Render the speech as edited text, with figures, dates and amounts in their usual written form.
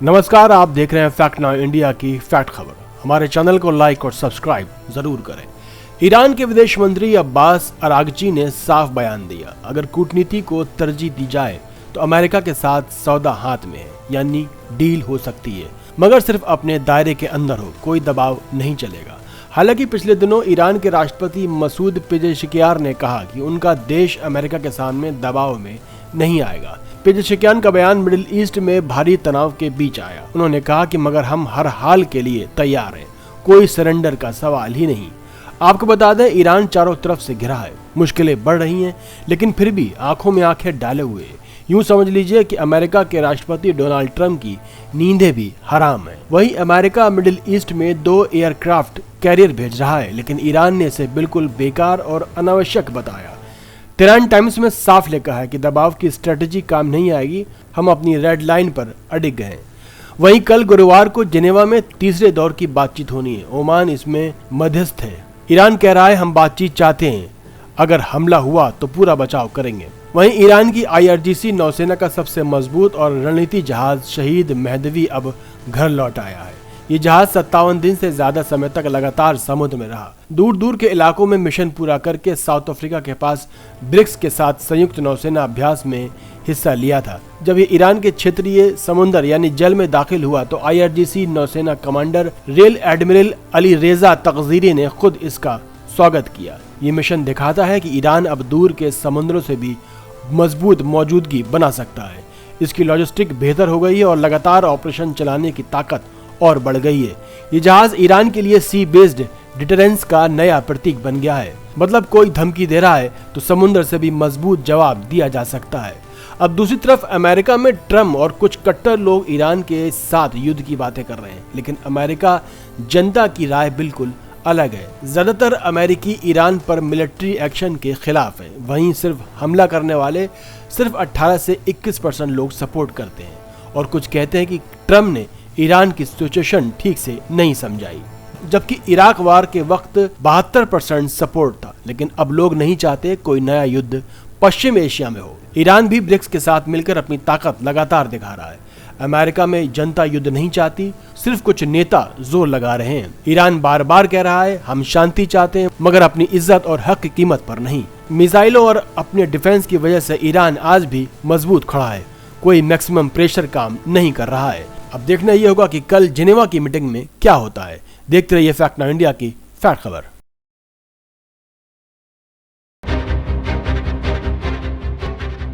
नमस्कार, आप देख रहे हैं फैक्ट नाउ इंडिया की फैक्ट खबर। हमारे चैनल को लाइक और सब्सक्राइब जरूर करें। ईरान के विदेश मंत्री अब्बास अरागची ने साफ बयान दिया, अगर कूटनीति को तरजीह दी जाए तो अमेरिका के साथ सौदा हाथ में है, यानी डील हो सकती है, मगर सिर्फ अपने दायरे के अंदर हो, कोई दबाव नहीं चलेगा। हालांकि पिछले दिनों ईरान के राष्ट्रपति मसूद पेजेशकियान ने कहा कि उनका देश अमेरिका के सामने दबाव में नहीं आएगा। पेजेशकियान का बयान मिडिल ईस्ट में भारी तनाव के बीच आया। उन्होंने कहा कि मगर हम हर हाल के लिए तैयार हैं, कोई सरेंडर का सवाल ही नहीं। आपको बता दें, ईरान चारों तरफ से घिरा है, मुश्किलें बढ़ रही हैं, लेकिन फिर भी आंखों में आंखें डाले हुए है। यूं समझ लीजिए कि अमेरिका के राष्ट्रपति डोनाल्ड ट्रंप की नींदें भी हराम है। वहीं अमेरिका मिडिल ईस्ट में 2 एयरक्राफ्ट कैरियर भेज रहा है, लेकिन ईरान ने इसे बिल्कुल बेकार और अनावश्यक बताया। तेहरान टाइम्स में साफ लिखा है कि दबाव की स्ट्रेटजी काम नहीं आएगी, हम अपनी रेड लाइन पर अडिग गए। वहीं कल गुरुवार को जिनेवा में तीसरे दौर की बातचीत होनी है। ओमान इसमें मध्यस्थ है। ईरान कह रहा है हम बातचीत चाहते हैं, अगर हमला हुआ तो पूरा बचाव करेंगे। वहीं ईरान की IRGC नौसेना का सबसे मजबूत और रणनीति जहाज शहीद मेहदवी अब घर लौट आया है। ये जहाज 57 दिन से ज्यादा समय तक लगातार समुद्र में रहा। दूर दूर के इलाकों में मिशन पूरा करके साउथ अफ्रीका के पास ब्रिक्स के साथ संयुक्त नौसेना अभ्यास में हिस्सा लिया था। जब ये ईरान के क्षेत्रीय समुद्र यानी जल में दाखिल हुआ तो IRGC नौसेना कमांडर रेल एडमिरल अली रेजा तकजीरी ने खुद इसका स्वागत किया। ये मिशन दिखाता है कि ईरान अब दूर के समुद्रों से भी मजबूत मौजूदगी बना सकता है। इसकी लॉजिस्टिक बेहतर हो गई है और लगातार ऑपरेशन चलाने की ताकत और बढ़ गई है। ये जहाज ईरान के लिए सी बेस्ड डिटरेंस का नया प्रतीक बन गया है। मतलब कोई धमकी दे रहा है तो समुद्र से भी मजबूत जवाब दिया जा सकता है। अब दूसरी तरफ अमेरिका में ट्रम्प और कुछ कट्टर लोग ईरान के साथ युद्ध की बातें कर रहे हैं, लेकिन अमेरिका जनता की राय बिल्कुल अलग है। ज्यादातर अमेरिकी ईरान पर मिलिट्री एक्शन के खिलाफ है। वहीं सिर्फ हमला करने वाले सिर्फ 18 से 21% लोग सपोर्ट करते हैं और कुछ कहते हैं कि ट्रम्प ने ईरान की सिचुएशन ठीक से नहीं समझाई। जबकि इराक वार के वक्त 72% सपोर्ट था, लेकिन अब लोग नहीं चाहते कोई नया युद्ध पश्चिम एशिया में हो। ईरान भी ब्रिक्स के साथ मिलकर अपनी ताकत लगातार दिखा रहा है। अमेरिका में जनता युद्ध नहीं चाहती, सिर्फ कुछ नेता जोर लगा रहे हैं। ईरान बार बार कह रहा है हम शांति चाहते हैं, मगर अपनी इज्जत और हक की कीमत पर नहीं। मिसाइलों और अपने डिफेंस की वजह से ईरान आज भी मजबूत खड़ा है, कोई मैक्सिमम प्रेशर काम नहीं कर रहा है। अब देखना यह होगा कि कल जिनेवा की मीटिंग में क्या होता है। देखते रहिए फैक्ट नाउ इंडिया की फैक्ट खबर।